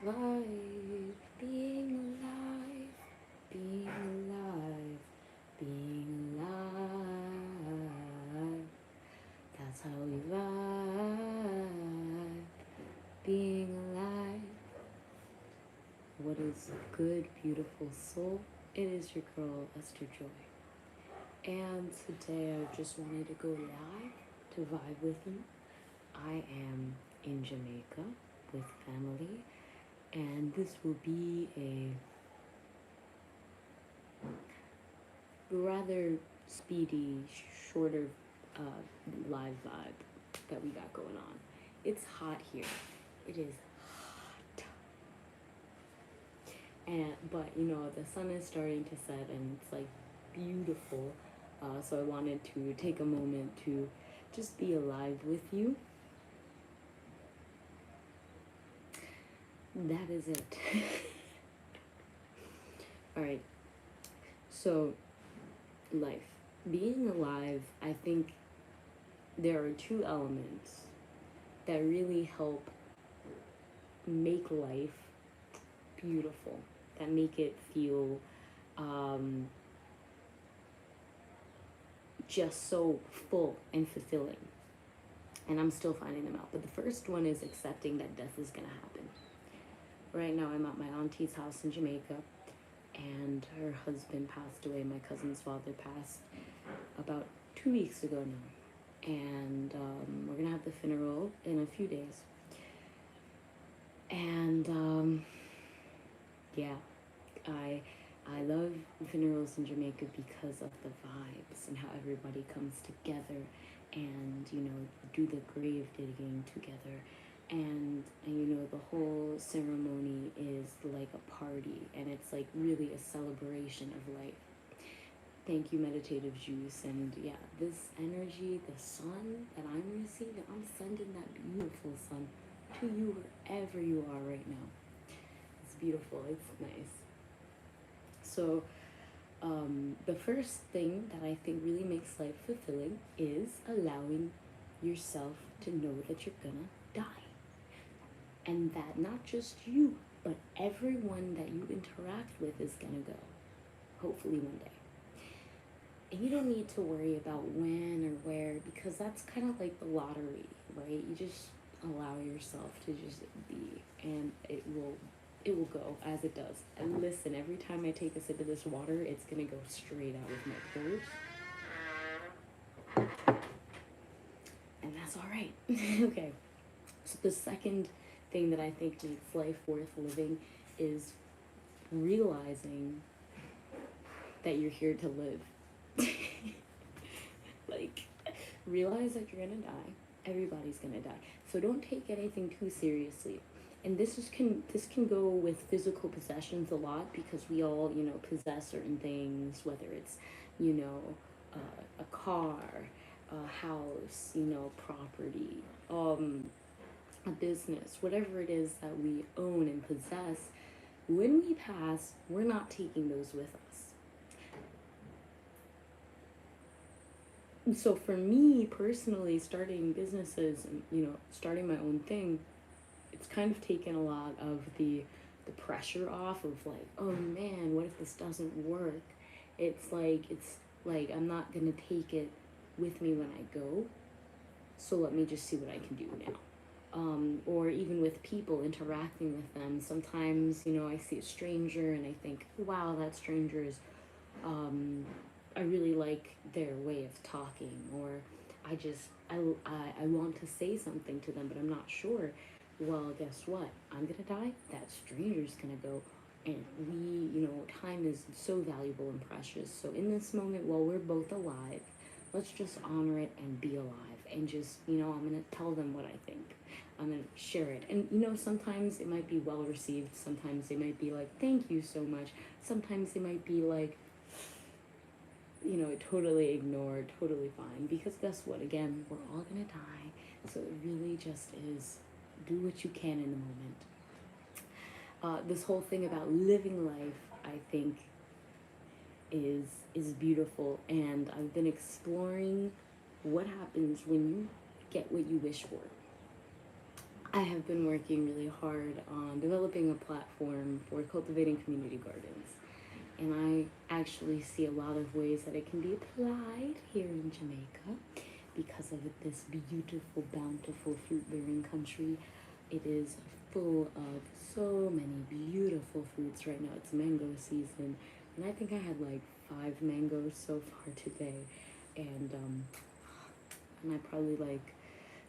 Life, being alive, being alive, being alive. That's how we vibe, being alive. What is good, beautiful soul? It is your girl, Esther Joy. And today I just wanted to go live to vibe with you. I am in Jamaica with family, and this will be a rather speedy, shorter live vibe that we got going on. It's hot here. It is hot. But you know, the sun is starting to set and it's like beautiful. So I wanted to take a moment to just be alive with you. That is it. All right. So, life. Being alive, I think there are two elements that really help make life beautiful, that make it feel just so full and fulfilling. And I'm still finding them out. But the first one is accepting that death is going to happen. Right now, I'm at my auntie's house in Jamaica, and her husband passed away. My cousin's father passed about 2 weeks ago now. And we're going to have the funeral in a few days. And yeah, I love funerals in Jamaica because of the vibes and how everybody comes together and, you know, do the grave digging together. And you know, the whole ceremony is like a party, and it's like really a celebration of life. Thank you, Meditative Juice. And yeah, this energy, the sun that I'm receiving, I'm sending that beautiful sun to you wherever you are right now. It's beautiful. It's nice. So the first thing that I think really makes life fulfilling is allowing yourself to know that you're gonna die. And that not just you, but everyone that you interact with is gonna go. Hopefully one day. And you don't need to worry about when or where, because that's kind of like the lottery, right? You just allow yourself to just be, and it will go as it does. And listen, every time I take a sip of this water, it's gonna go straight out of my pores. And that's all right. Okay. So the second thing that I think makes life worth living is realizing that you're here to live. Like, realize that you're gonna die. Everybody's gonna die. So don't take anything too seriously. And this can go with physical possessions a lot, because we all, you know, possess certain things, whether it's, you know, a car, a house, you know, property, a business, whatever it is that we own and possess. When we pass, we're not taking those with us. So for me personally, starting businesses and, you know, starting my own thing, it's kind of taken a lot of the pressure off of like, oh man, what if this doesn't work? It's like I'm not gonna take it with me when I go, so let me just see what I can do now. Or even with people, interacting with them. Sometimes, you know, I see a stranger and I think, wow, that stranger is, I really like their way of talking, or I want to say something to them, but I'm not sure. Well, guess what? I'm gonna die, that stranger's gonna go, and we, you know, time is so valuable and precious. So in this moment, while we're both alive, let's just honor it and be alive, and just, you know, I'm gonna tell them what I think. I'm gonna share it. And you know, sometimes it might be well received, sometimes they might be like, thank you so much. Sometimes they might be like, you know, totally ignored, totally fine. Because guess what? Again, we're all gonna die. So it really just is, do what you can in the moment. This whole thing about living life, I think, is beautiful, and I've been exploring what happens when you get what you wish for. I have been working really hard on developing a platform for cultivating community gardens. And I actually see a lot of ways that it can be applied here in Jamaica because of this beautiful, bountiful fruit bearing country. It is full of so many beautiful fruits right now. It's mango season, and I think I had like 5 mangoes so far today, and I probably like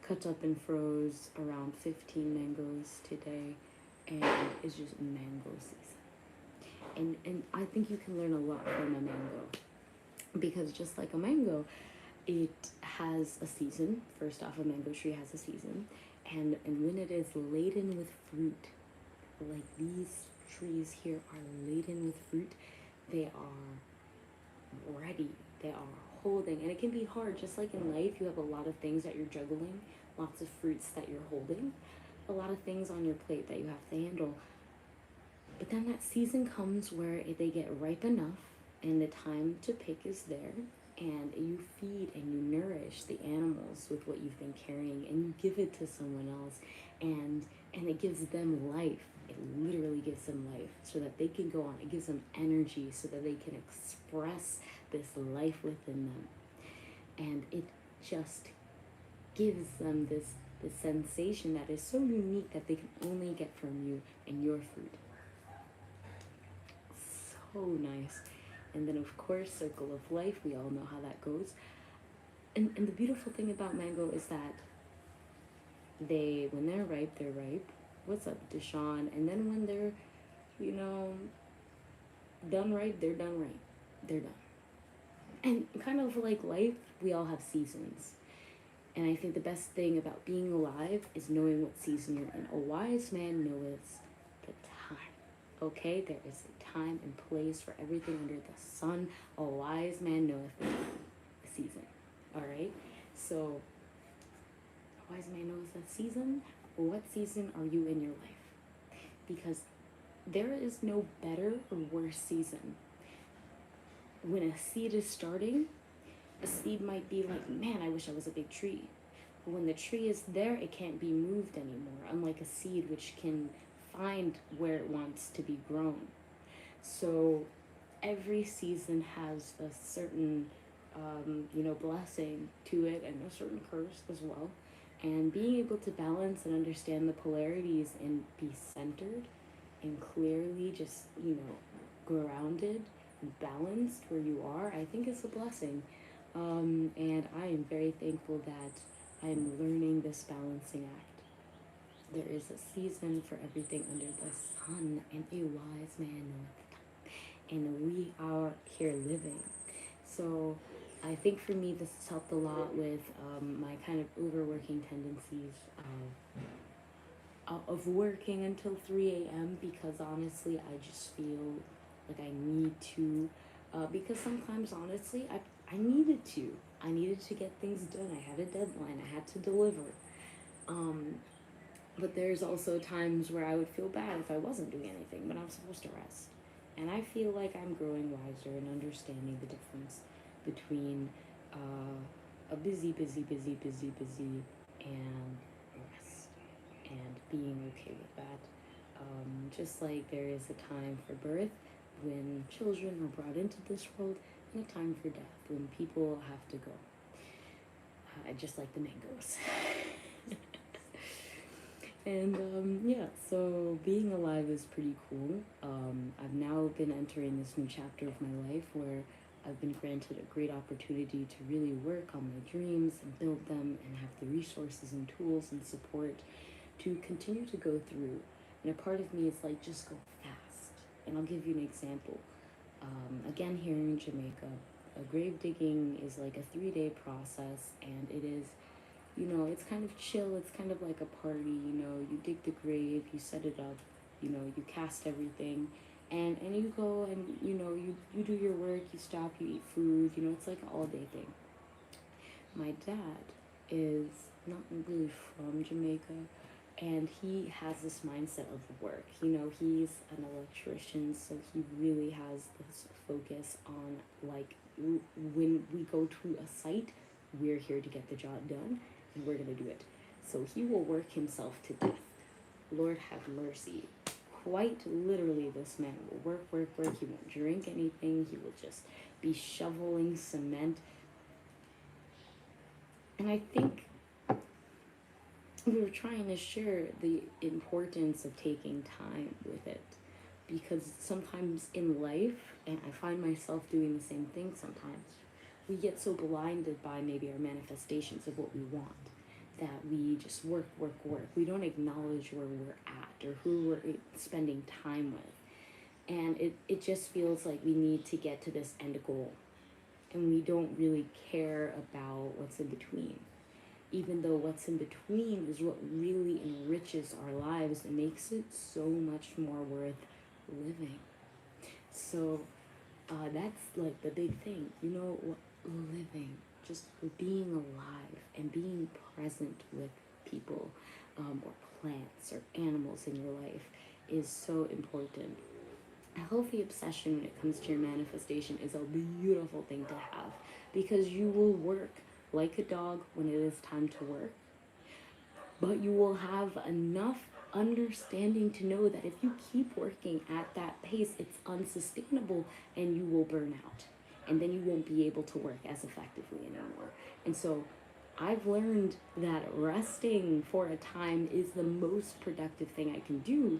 cut up and froze around 15 mangoes today, and it's just mango season. And I think you can learn a lot from a mango because just like a mango, it has a season. First off, a mango tree has a season, and when it is laden with fruit, like these trees here are laden with fruit, they are ready. They are holding, and it can be hard. Just like in life, you have a lot of things that you're juggling, lots of fruits that you're holding, a lot of things on your plate that you have to handle. But then that season comes where they get ripe enough and the time to pick is there, and you feed and you nourish the animals with what you've been carrying, and you give it to someone else, and it gives them life. It literally gives them life so that they can go on. It gives them energy so that they can express this life within them, and it just gives them this sensation that is so unique that they can only get from you and your fruit. So nice. And then of course, circle of life, we all know how that goes. And the beautiful thing about mango is that when they're ripe, they're ripe. What's up, Deshaun? And then when they're, you know, done ripe, they're done ripe. They're done. And kind of like life, we all have seasons. And I think the best thing about being alive is knowing what season you're in. A wise man knoweth the time. Okay? There is a time and place for everything under the sun. A wise man knoweth the time, the season. Alright? So, a wise man knows the season. What season are you in your life? Because there is no better or worse season. When a seed is starting, a seed might be like, man, I wish I was a big tree. But when the tree is there, it can't be moved anymore, unlike a seed which can find where it wants to be grown. So every season has a certain, blessing to it and a certain curse as well. And being able to balance and understand the polarities and be centered and clearly just, grounded and balanced where you are, I think is a blessing. And I am very thankful that I'm learning this balancing act. There is a season for everything under the sun, and a wise man knoweth. And we are here living. So I think for me, this has helped a lot with my kind of overworking tendencies of working until 3 a.m. because honestly, I just feel like I need to. Because sometimes, honestly, I needed to. I needed to get things done. I had a deadline. I had to deliver. But there's also times where I would feel bad if I wasn't doing anything, but I'm supposed to rest. And I feel like I'm growing wiser and understanding the difference between a busy, and rest and being okay with that. Just like there is a time for birth when children are brought into this world, and a time for death when people have to go. Just like the mangoes. And so being alive is pretty cool. I've now been entering this new chapter of my life where I've been granted a great opportunity to really work on my dreams and build them and have the resources and tools and support to continue to go through. And a part of me is like, just go fast. And I'll give you an example. Again, here in Jamaica, grave digging is like a 3-day process, and it is, it's kind of chill. It's kind of like a party, you dig the grave, you set it up, you cast everything, and you go and, you do your work, you stop, you eat food, it's like an all-day thing. My dad is not really from Jamaica, and he has this mindset of work. He's an electrician, so he really has this focus on, like, when we go to a site, we're here to get the job done, and we're going to do it. So he will work himself to death. Lord have mercy. Quite literally, this man will work, work, work. He won't drink anything. He will just be shoveling cement. And I think we were trying to share the importance of taking time with it. Because sometimes in life, and I find myself doing the same thing sometimes, we get so blinded by maybe our manifestations of what we want that we just work, work, work. We don't acknowledge where we're at or who we're spending time with. And it just feels like we need to get to this end goal. And we don't really care about what's in between. Even though what's in between is what really enriches our lives and makes it so much more worth living. So that's like the big thing, living, just being alive and being present with people or plants or animals in your life is so important. A healthy obsession when it comes to your manifestation is a beautiful thing to have, because you will work like a dog when it is time to work, but you will have enough understanding to know that if you keep working at that pace, it's unsustainable and you will burn out. And then you won't be able to work as effectively anymore. And so I've learned that resting for a time is the most productive thing I can do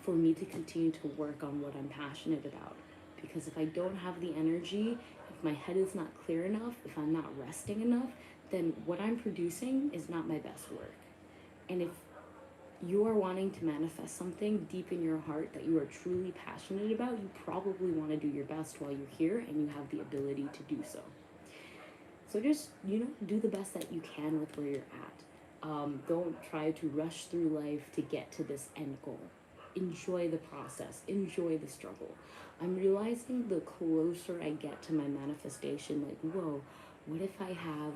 for me to continue to work on what I'm passionate about. Because if I don't have the energy, if my head is not clear enough, if I'm not resting enough, then what I'm producing is not my best work. And if you are wanting to manifest something deep in your heart that you are truly passionate about, you probably want to do your best while you're here and you have the ability to do so. So just, do the best that you can with where you're at. Don't try to rush through life to get to this end goal. Enjoy the process. Enjoy the struggle. I'm realizing the closer I get to my manifestation, like, whoa, what if I have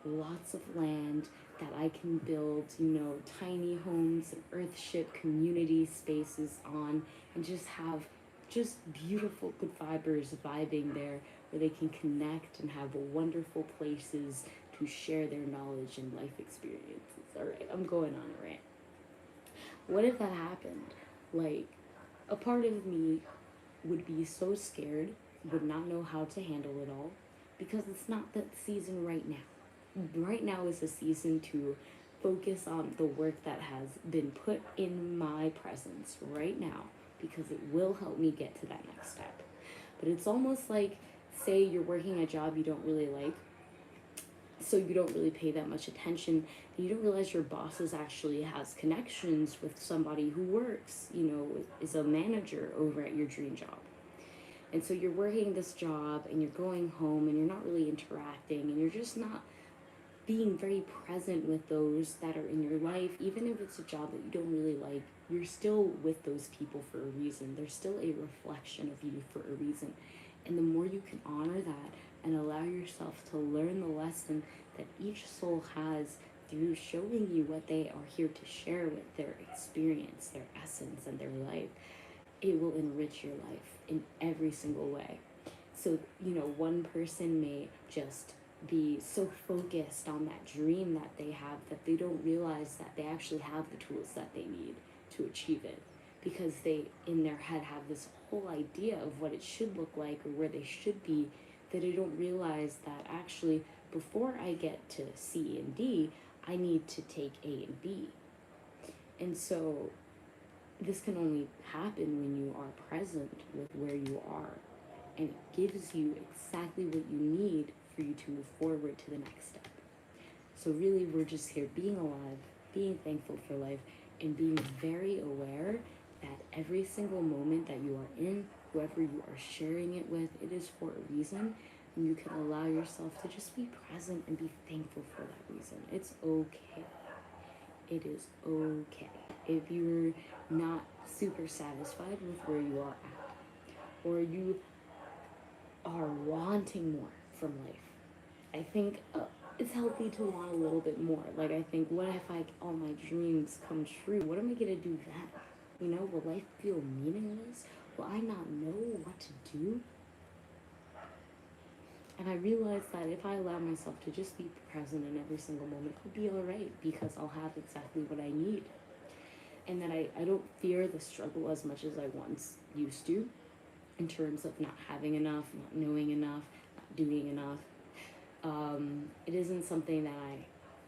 lots of land that I can build, tiny homes and earthship community spaces on, and just have just beautiful good vibers vibing there where they can connect and have wonderful places to share their knowledge and life experiences. All right, I'm going on a rant. What if that happened? Like, a part of me would be so scared, would not know how to handle it all, because it's not that season right now. Right now is a season to focus on the work that has been put in my presence right now, because it will help me get to that next step. But it's almost like, say you're working a job you don't really like, so you don't really pay that much attention, and you don't realize your boss actually has connections with somebody who works, is a manager over at your dream job. And so you're working this job and you're going home and you're not really interacting and you're just not being very present with those that are in your life. Even if it's a job that you don't really like, you're still with those people for a reason. They're still a reflection of you for a reason. And the more you can honor that and allow yourself to learn the lesson that each soul has through showing you what they are here to share with their experience, their essence, and their life, it will enrich your life in every single way. So, one person may just be so focused on that dream that they have that they don't realize that they actually have the tools that they need to achieve it, because they in their head have this whole idea of what it should look like or where they should be, that they don't realize that actually before I get to C and D, I need to take A and B. And so this can only happen when you are present with where you are, and it gives you exactly what you need for you to move forward to the next step. So really, we're just here being alive, being thankful for life, and being very aware that every single moment that you are in, whoever you are sharing it with, it is for a reason, and you can allow yourself to just be present and be thankful for that reason. It's okay. It is okay. If you're not super satisfied with where you are at, or you are wanting more from life, I think it's healthy to want a little bit more. Like, I think, what if all my dreams come true? What am I going to do then? Will life feel meaningless? Will I not know what to do? And I realized that if I allow myself to just be present in every single moment, I'll be all right because I'll have exactly what I need. And that I don't fear the struggle as much as I once used to, in terms of not having enough, not knowing enough, not doing enough. It isn't something that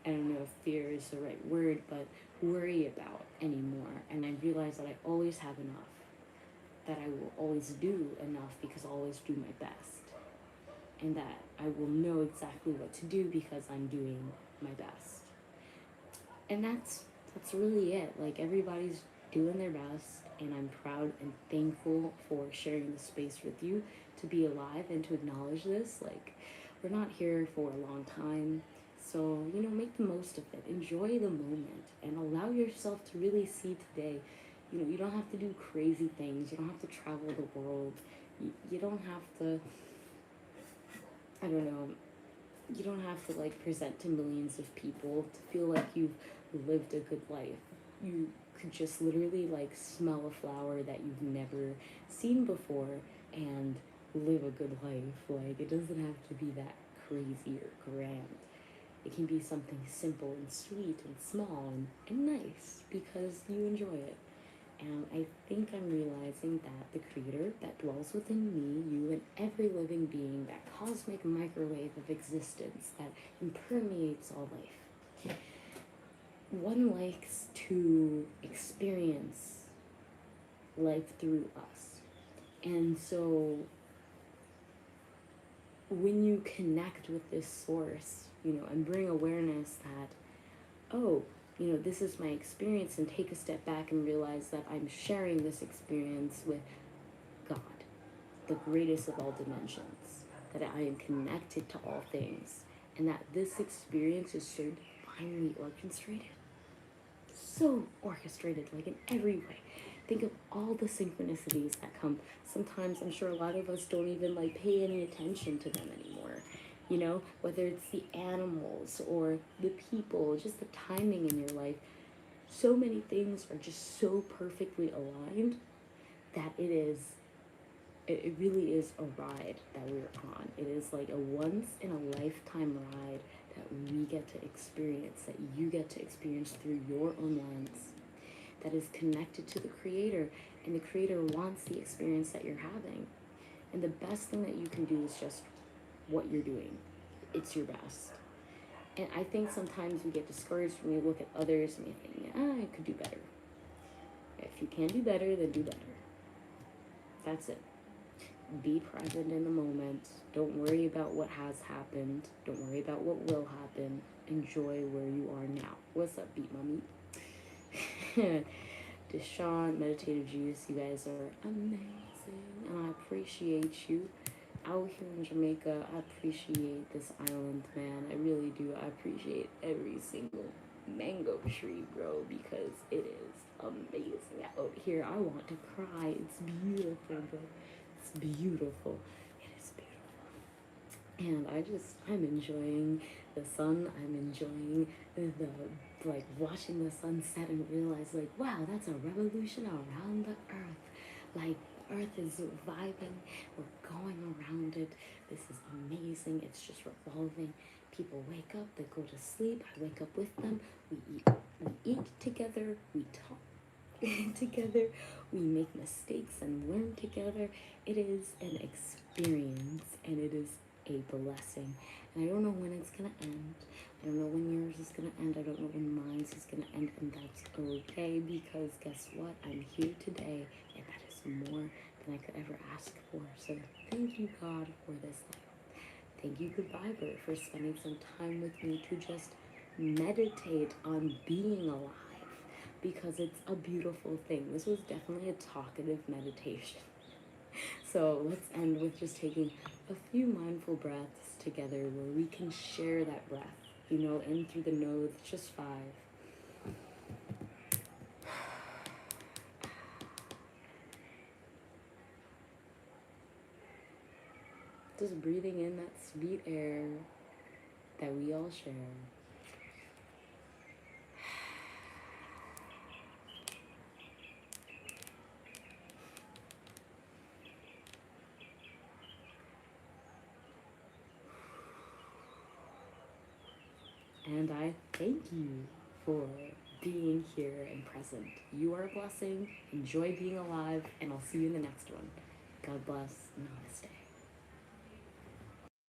I don't know if fear is the right word, but worry about anymore. And I realize that I always have enough, that I will always do enough because I always do my best, and that I will know exactly what to do because I'm doing my best. And that's really it. Like, everybody's doing their best, and I'm proud and thankful for sharing the space with you, to be alive and to acknowledge this. Like, we're not here for a long time, so make the most of it. Enjoy the moment and allow yourself to really see today. You don't have to do crazy things. You don't have to travel the world. You don't have to, I don't know, you don't have to like present to millions of people to feel like you've lived a good life. You could just literally like smell a flower that you've never seen before and live a good life. Like, it doesn't have to be that crazy or grand. It can be something simple and sweet and small and nice because you enjoy it. And I think I'm realizing that the creator that dwells within me, you, and every living being, that cosmic microwave of existence that impermeates all life, one likes to experience life through us. And so when you connect with this source, and bring awareness that, oh, this is my experience, and take a step back and realize that I'm sharing this experience with God, the greatest of all dimensions, that I am connected to all things, and that this experience is so divinely orchestrated. So orchestrated, like in every way. Think of all the synchronicities that come. Sometimes I'm sure a lot of us don't even like pay any attention to them anymore. Whether it's the animals or the people, just the timing in your life. So many things are just so perfectly aligned that it really is a ride that we're on. It is like a once in a lifetime ride that we get to experience, that you get to experience through your own lens, that is connected to the creator, and the creator wants the experience that you're having. And the best thing that you can do is just what you're doing. It's your best. And I think sometimes we get discouraged when we look at others and we think, I could do better. If you can do better, then do better. That's it. Be present in the moment. Don't worry about what has happened. Don't worry about what will happen. Enjoy where you are now. What's up, Beat Mommy? Deshaun, Meditative Juice, you guys are amazing. And I appreciate you. Out here in Jamaica, I appreciate this island, man. I really do. I appreciate every single mango tree, bro, because it is amazing out here. I want to cry. It's beautiful, bro. It's beautiful. It is beautiful. And I'm enjoying the sun. I'm enjoying the, like, watching the sunset and realize, like, wow, that's a revolution around the earth. Like, earth is vibing. We're going around it. This is amazing. It's just revolving. People wake up. They go to sleep. I wake up with them. We eat together. We talk together. We make mistakes and learn together. It is an experience, and it is a blessing. And I don't know when it's gonna end. I don't know when yours is gonna end. I don't know when mine's is gonna end, and that's okay, because guess what? I'm here today, and that is more than I could ever ask for. So thank you, God, for this life. Thank you, Good Viber, for spending some time with me to just meditate on being alive, because it's a beautiful thing. This was definitely a talkative meditation. So let's end with just taking a few mindful breaths together where we can share that breath, in through the nose, just 5. Just breathing in that sweet air that we all share. And I thank you for being here and present. You are a blessing. Enjoy being alive, and I'll see you in the next one. God bless. Namaste.